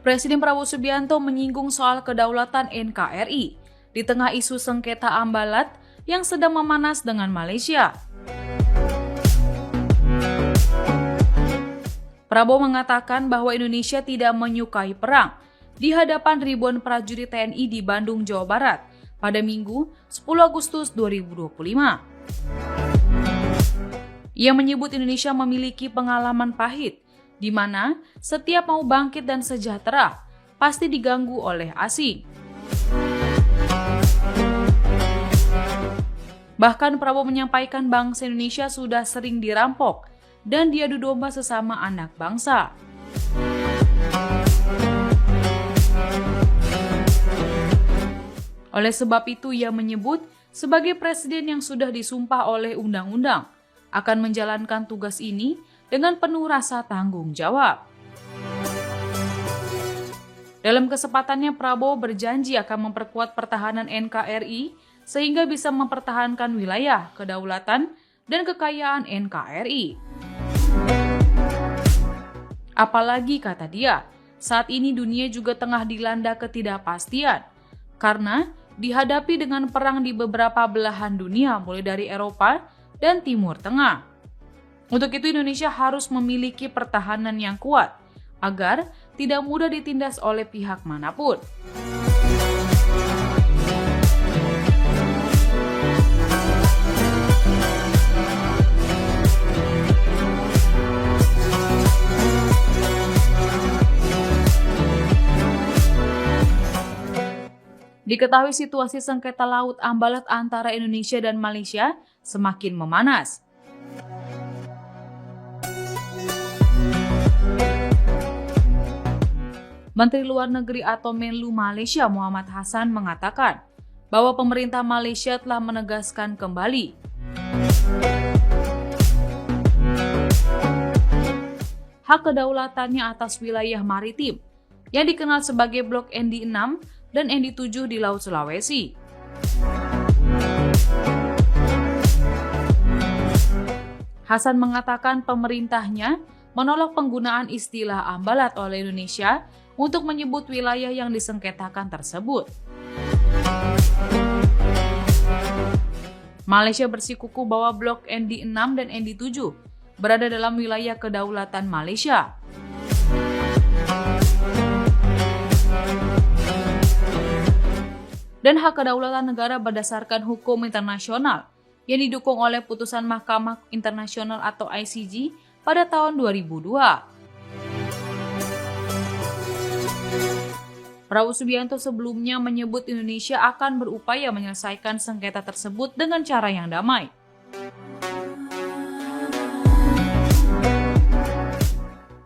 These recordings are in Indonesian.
Presiden Prabowo Subianto menyinggung soal kedaulatan NKRI di tengah isu sengketa Ambalat yang sedang memanas dengan Malaysia. Prabowo mengatakan bahwa Indonesia tidak menyukai perang di hadapan ribuan prajurit TNI di Bandung, Jawa Barat pada Minggu 10 Agustus 2025. Ia menyebut Indonesia memiliki pengalaman pahit di mana setiap mau bangkit dan sejahtera pasti diganggu oleh asing. Bahkan Prabowo menyampaikan bangsa Indonesia sudah sering dirampok dan diadu domba sesama anak bangsa. Oleh sebab itu ia menyebut sebagai presiden yang sudah disumpah oleh undang-undang akan menjalankan tugas ini dengan penuh rasa tanggung jawab. Dalam kesempatannya, Prabowo berjanji akan memperkuat pertahanan NKRI sehingga bisa mempertahankan wilayah, kedaulatan, dan kekayaan NKRI. Apalagi, kata dia, saat ini dunia juga tengah dilanda ketidakpastian karena dihadapi dengan perang di beberapa belahan dunia mulai dari Eropa dan Timur Tengah. Untuk itu Indonesia harus memiliki pertahanan yang kuat agar tidak mudah ditindas oleh pihak manapun. Diketahui situasi sengketa laut Ambalat antara Indonesia dan Malaysia semakin memanas. Menteri Luar Negeri atau Menlu Malaysia Muhammad Hassan mengatakan bahwa pemerintah Malaysia telah menegaskan kembali hak kedaulatannya atas wilayah maritim yang dikenal sebagai Blok ND6 dan ND7 di Laut Sulawesi. Hassan mengatakan pemerintahnya menolak penggunaan istilah Ambalat oleh Indonesia untuk menyebut wilayah yang disengketakan tersebut. Malaysia bersikukuh bahwa Blok ND6 dan ND7 berada dalam wilayah kedaulatan Malaysia. Dan hak kedaulatan negara berdasarkan hukum internasional yang didukung oleh putusan Mahkamah Internasional atau ICJ pada tahun 2002. Prabowo Subianto sebelumnya menyebut Indonesia akan berupaya menyelesaikan sengketa tersebut dengan cara yang damai.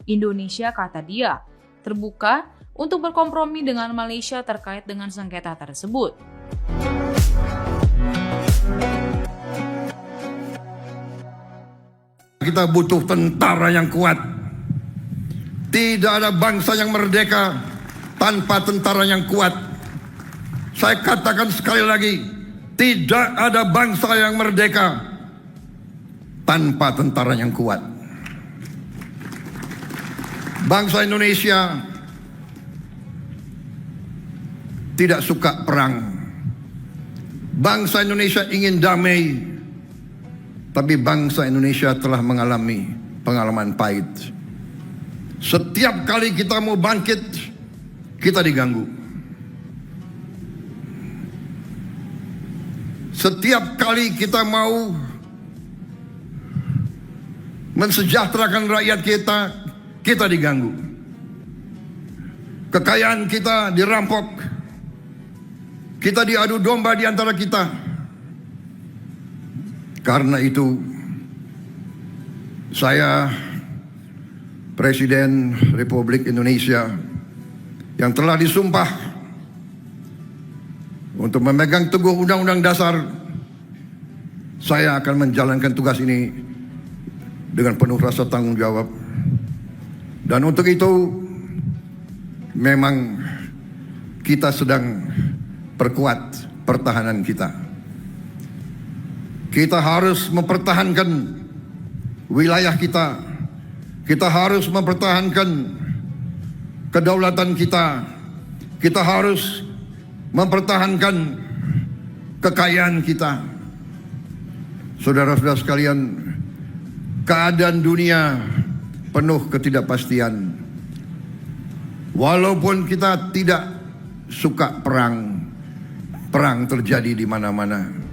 Indonesia, kata dia, terbuka untuk berkompromi dengan Malaysia terkait dengan sengketa tersebut. Kita butuh tentara yang kuat. Tidak ada bangsa yang merdeka tanpa tentara yang kuat. Saya katakan sekali lagi, tidak ada bangsa yang merdeka tanpa tentara yang kuat. Bangsa Indonesia tidak suka perang. Bangsa Indonesia ingin damai, tapi bangsa Indonesia telah mengalami pengalaman pahit. Setiap kali kita mau bangkit, kita diganggu. Setiap kali kita mau mensejahterakan rakyat kita, kita diganggu. Kekayaan kita dirampok. Kita diadu domba di antara kita. Karena itu, saya, Presiden Republik Indonesia, yang telah disumpah untuk memegang teguh Undang-Undang Dasar, saya akan menjalankan tugas ini dengan penuh rasa tanggung jawab. Dan untuk itu, memang kita sedang perkuat pertahanan kita. Kita harus mempertahankan wilayah kita. Kita harus mempertahankan kedaulatan kita. Kita harus mempertahankan kekayaan kita. Saudara-saudara sekalian, keadaan dunia penuh ketidakpastian. Walaupun kita tidak suka perang, perang terjadi di mana-mana.